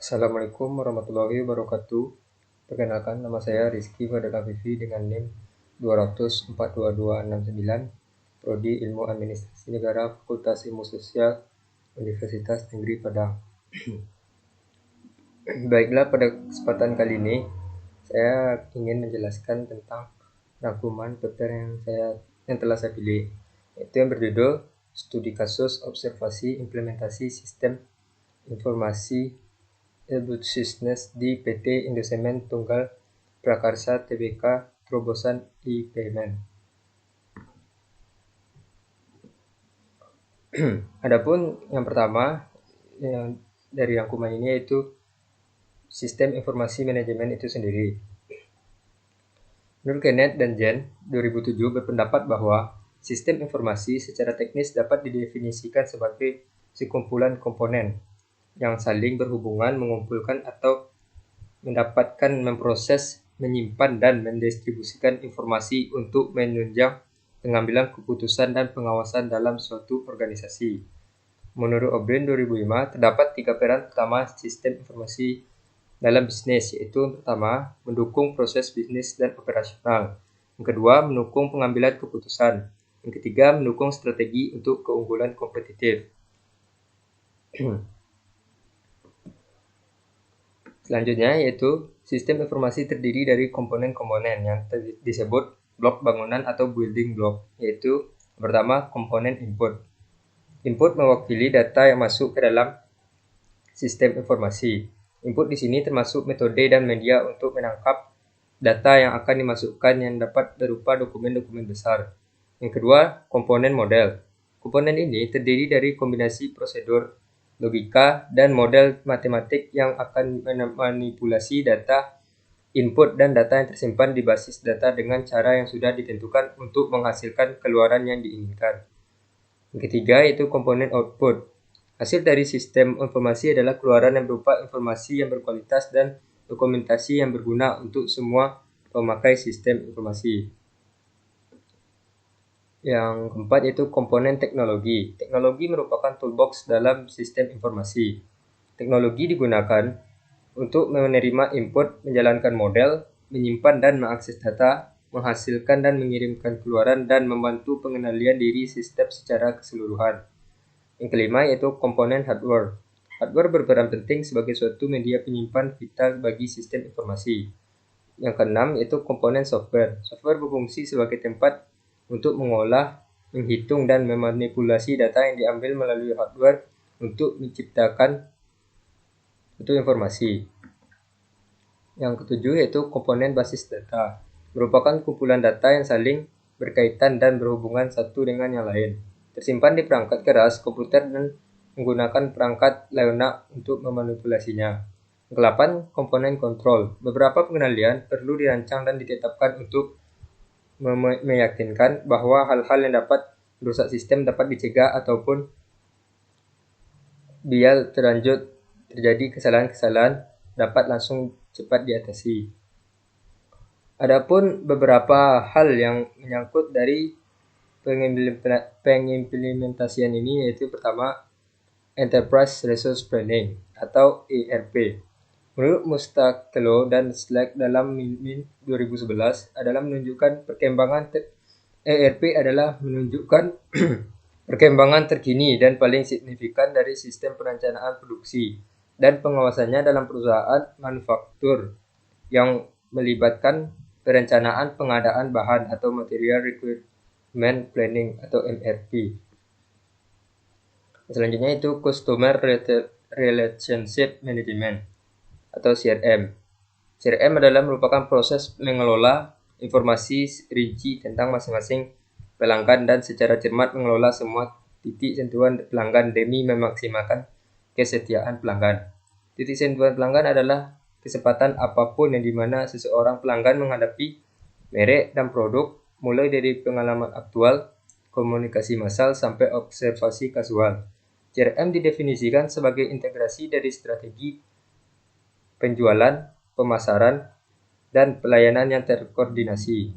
Assalamualaikum warahmatullahi wabarakatuh. Perkenalkan, nama saya Rizky Fadel Afifi dengan NIM 2042269, Prodi Ilmu Administrasi Negara, Fakultas Ilmu Sosial, Universitas Negeri Padang. Baiklah, pada kesempatan kali ini saya ingin menjelaskan tentang rangkuman paper yang telah saya pilih, yaitu yang berjudul Studi Kasus Observasi Implementasi Sistem Informasi Ebusisnes di PT Indosemen Tunggal Prakarsa Tbk Terobosan e-Payment. Adapun yang pertama yang dari rangkuman ini yaitu sistem informasi manajemen itu sendiri. Menurut Kenneth dan Jen 2007 berpendapat bahwa sistem informasi secara teknis dapat didefinisikan sebagai sekumpulan komponen yang saling berhubungan, mengumpulkan atau mendapatkan, memproses, menyimpan, dan mendistribusikan informasi untuk menunjang pengambilan keputusan dan pengawasan dalam suatu organisasi. Menurut O'Brien 2005, terdapat 3 peran utama sistem informasi dalam bisnis, yaitu yang pertama, mendukung proses bisnis dan operasional. Yang kedua, mendukung pengambilan keputusan. Yang ketiga, mendukung strategi untuk keunggulan kompetitif. Selanjutnya yaitu sistem informasi terdiri dari komponen-komponen yang disebut blok bangunan atau building block, yaitu pertama komponen input. Input mewakili data yang masuk ke dalam sistem informasi. Input di sini termasuk metode dan media untuk menangkap data yang akan dimasukkan yang dapat berupa dokumen-dokumen besar. Yang kedua, komponen model. Komponen ini terdiri dari kombinasi prosedur, logika, dan model matematik yang akan memanipulasi data input dan data yang tersimpan di basis data dengan cara yang sudah ditentukan untuk menghasilkan keluaran yang diinginkan. Yang ketiga yaitu komponen output. Hasil dari sistem informasi adalah keluaran yang berupa informasi yang berkualitas dan dokumentasi yang berguna untuk semua pemakai sistem informasi. Yang keempat yaitu komponen teknologi. Teknologi merupakan toolbox dalam sistem informasi. Teknologi digunakan untuk menerima input, menjalankan model, menyimpan dan mengakses data, menghasilkan dan mengirimkan keluaran, dan membantu pengendalian diri sistem secara keseluruhan. Yang kelima yaitu komponen hardware. Hardware berperan penting sebagai suatu media penyimpan vital bagi sistem informasi. Yang keenam yaitu komponen software. Software berfungsi sebagai tempat untuk mengolah, menghitung, dan memanipulasi data yang diambil melalui hardware untuk menciptakan suatu informasi. Yang ketujuh yaitu komponen basis data. Merupakan kumpulan data yang saling berkaitan dan berhubungan satu dengan yang lain. Tersimpan di perangkat keras komputer dan menggunakan perangkat lunak untuk memanipulasinya. Yang kedelapan, komponen kontrol. Beberapa pengendalian perlu dirancang dan ditetapkan untuk meyakinkan bahwa hal-hal yang dapat merusak sistem dapat dicegah ataupun biar terlanjut terjadi kesalahan-kesalahan dapat langsung cepat diatasi. Adapun beberapa hal yang menyangkut dari pengimplementasian ini yaitu pertama Enterprise Resource Planning atau ERP. Menurut Mustakelo dan Slack dalam Min 2011 adalah menunjukkan perkembangan ERP adalah menunjukkan perkembangan terkini dan paling signifikan dari sistem perencanaan produksi dan pengawasannya dalam perusahaan manufaktur yang melibatkan perencanaan pengadaan bahan atau Material Requirement Planning atau MRP. Selanjutnya itu Customer Relationship Management atau CRM. CRM adalah merupakan proses mengelola informasi rinci tentang masing-masing pelanggan dan secara cermat mengelola semua titik sentuhan pelanggan demi memaksimalkan kesetiaan pelanggan. Titik sentuhan pelanggan adalah kesempatan apapun yang dimana seseorang pelanggan menghadapi merek dan produk mulai dari pengalaman aktual, komunikasi massal sampai observasi kasual. CRM didefinisikan sebagai integrasi dari strategi penjualan, pemasaran, dan pelayanan yang terkoordinasi.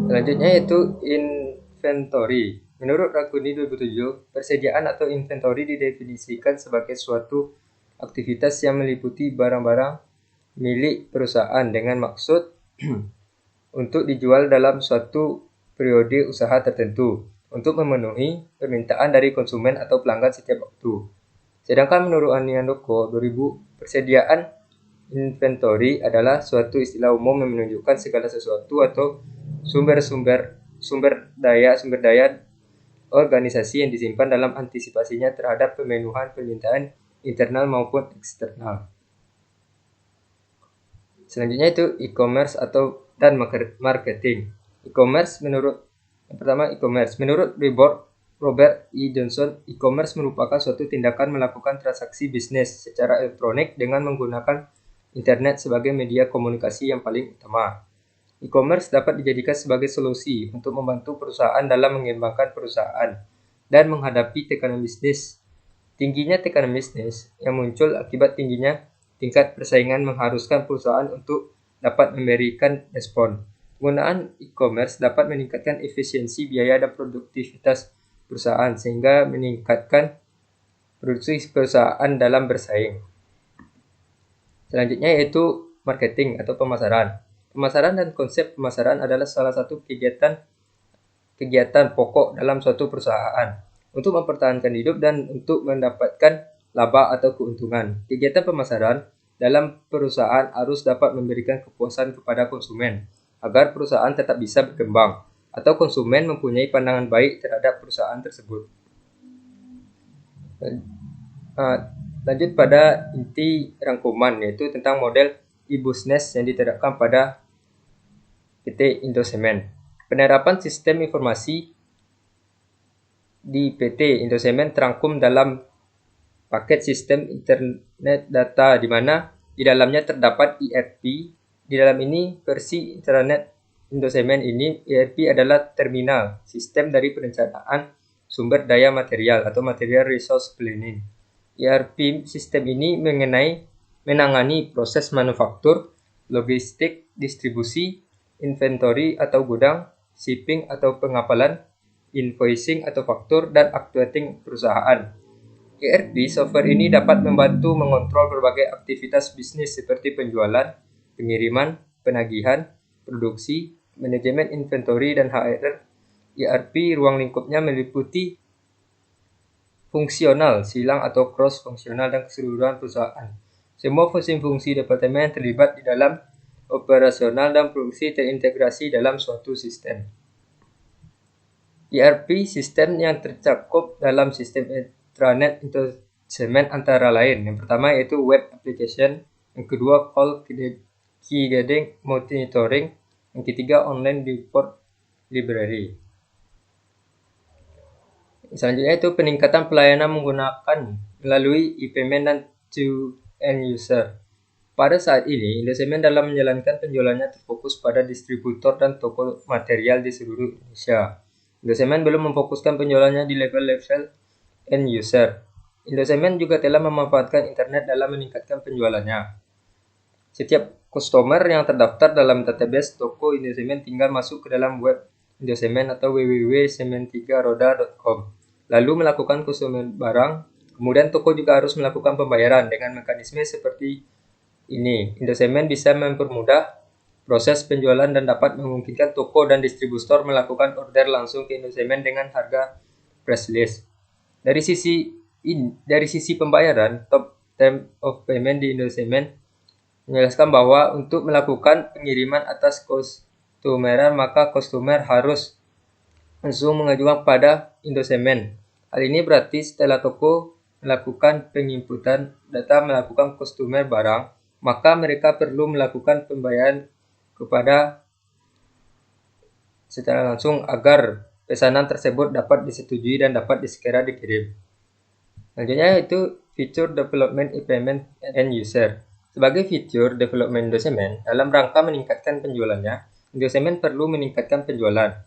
Selanjutnya yaitu inventory. Menurut Rakuni 2007, persediaan atau inventory didefinisikan sebagai suatu aktivitas yang meliputi barang-barang milik perusahaan dengan maksud untuk dijual dalam suatu periode usaha tertentu untuk memenuhi permintaan dari konsumen atau pelanggan setiap waktu. Sedangkan menurut Aniandoko 2000, persediaan inventory adalah suatu istilah umum yang menunjukkan segala sesuatu atau sumber daya organisasi yang disimpan dalam antisipasinya terhadap pemenuhan permintaan internal maupun eksternal. Selanjutnya itu e-commerce dan marketing. E-commerce menurut Robert E. Johnson, e-commerce merupakan suatu tindakan melakukan transaksi bisnis secara elektronik dengan menggunakan internet sebagai media komunikasi yang paling utama. E-commerce dapat dijadikan sebagai solusi untuk membantu perusahaan dalam mengembangkan perusahaan dan menghadapi tekanan bisnis. Tingginya tekanan bisnis yang muncul akibat tingginya tingkat persaingan mengharuskan perusahaan untuk dapat memberikan respon. Penggunaan e-commerce dapat meningkatkan efisiensi biaya dan produktivitas perusahaan sehingga meningkatkan produksi perusahaan dalam bersaing. Selanjutnya yaitu marketing atau pemasaran. Pemasaran dan konsep pemasaran adalah salah satu kegiatan pokok dalam suatu perusahaan untuk mempertahankan hidup dan untuk mendapatkan laba atau keuntungan. Kegiatan pemasaran dalam perusahaan harus dapat memberikan kepuasan kepada konsumen agar perusahaan tetap bisa berkembang atau konsumen mempunyai pandangan baik terhadap perusahaan tersebut. Lanjut pada inti rangkuman yaitu tentang model e-business yang diterapkan pada PT Indosemen. Penerapan sistem informasi di PT Indosemen terangkum dalam paket sistem internet data di mana di dalamnya terdapat ERP. Di dalam ini versi internet Indosemen ini ERP adalah terminal sistem dari perencanaan sumber daya material atau material resource planning. ERP sistem ini menangani proses manufaktur, logistik, distribusi, inventory atau gudang, shipping atau pengapalan, invoicing atau faktur, dan accounting perusahaan. ERP software ini dapat membantu mengontrol berbagai aktivitas bisnis seperti penjualan, pengiriman, penagihan, produksi, manajemen inventory, dan HR. ERP ruang lingkupnya meliputi fungsional, silang atau cross-fungsional, dan keseluruhan perusahaan. Semua fungsi-fungsi departemen terlibat di dalam operasional dan produksi terintegrasi dalam suatu sistem. ERP sistem yang tercakup dalam sistem intranet Indosemen antara lain. Yang pertama yaitu web application, yang kedua call key gathering monitoring, yang ketiga online report library. Selanjutnya itu peningkatan pelayanan menggunakan melalui e-payment dan to end user. Pada saat ini, Indosemen dalam menjalankan penjualannya terfokus pada distributor dan toko material di seluruh Indonesia. Indosemen belum memfokuskan penjualannya di level-level end user. Indosemen juga telah memanfaatkan internet dalam meningkatkan penjualannya. Setiap customer yang terdaftar dalam database toko Indosemen tinggal masuk ke dalam web Indosemen atau www.semen3roda.com. Lalu melakukan konsumen barang, kemudian toko juga harus melakukan pembayaran dengan mekanisme seperti ini. Indosemen bisa mempermudah proses penjualan dan dapat memungkinkan toko dan distributor melakukan order langsung ke Indosemen dengan harga press list. Dari sisi pembayaran, top term of payment di Indosemen menjelaskan bahwa untuk melakukan pengiriman atas customer, maka customer harus langsung mengajukan pada Indosemen. Hal ini berarti setelah toko melakukan penginputan data melakukan customer barang, maka mereka perlu melakukan pembayaran kepada secara langsung agar pesanan tersebut dapat disetujui dan dapat segera dikirim. Selanjutnya yaitu feature development e-payment end user. Sebagai feature development Indosemen, dalam rangka meningkatkan penjualannya, Indosemen perlu meningkatkan penjualan.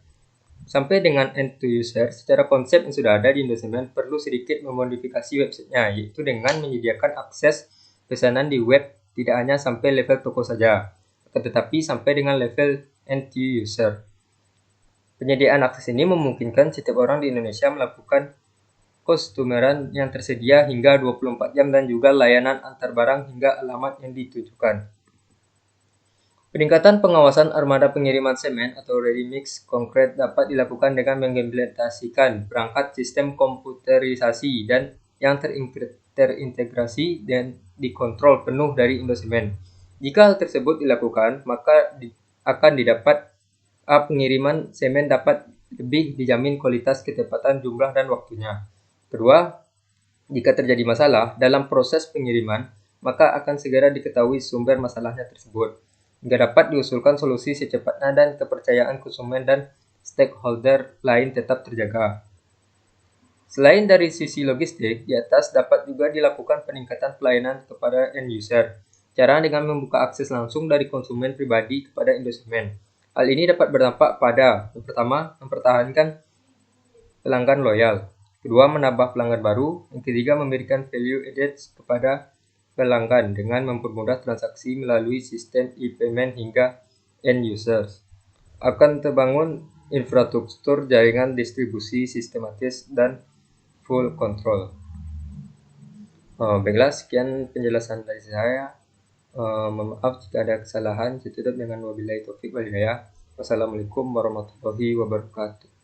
Sampai dengan end to user, secara konsep yang sudah ada di Indosemen perlu sedikit memodifikasi websitenya, yaitu dengan menyediakan akses pesanan di web tidak hanya sampai level toko saja, tetapi sampai dengan level end to user. Penyediaan akses ini memungkinkan setiap orang di Indonesia melakukan customeran yang tersedia hingga 24 jam dan juga layanan antar barang hingga alamat yang ditujukan. Peningkatan pengawasan armada pengiriman semen atau ready mix konkret dapat dilakukan dengan mengimplementasikan perangkat sistem komputerisasi dan yang terintegrasi dan dikontrol penuh dari Indosemen. Jika hal tersebut dilakukan, maka akan didapat pengiriman semen dapat lebih dijamin kualitas, ketepatan, jumlah, dan waktunya. Kedua, jika terjadi masalah dalam proses pengiriman, maka akan segera diketahui sumber masalahnya tersebut, hingga dapat diusulkan solusi secepatnya dan kepercayaan konsumen dan stakeholder lain tetap terjaga. Selain dari sisi logistik, di atas dapat juga dilakukan peningkatan pelayanan kepada end user. Cara dengan membuka akses langsung dari konsumen pribadi kepada Indosemen. Hal ini dapat berdampak pada, yang pertama, mempertahankan pelanggan loyal. Kedua, menambah pelanggan baru. Yang ketiga, memberikan value added kepada pelanggan dengan mempermudah transaksi melalui sistem e-payment hingga end users. Akan terbangun infrastruktur jaringan distribusi sistematis dan full control. Baiklah, sekian penjelasan dari saya. Maaf jika ada kesalahan. Saya tutup dengan wabillahi taufiq wal hidayah. Wassalamualaikum warahmatullahi wabarakatuh.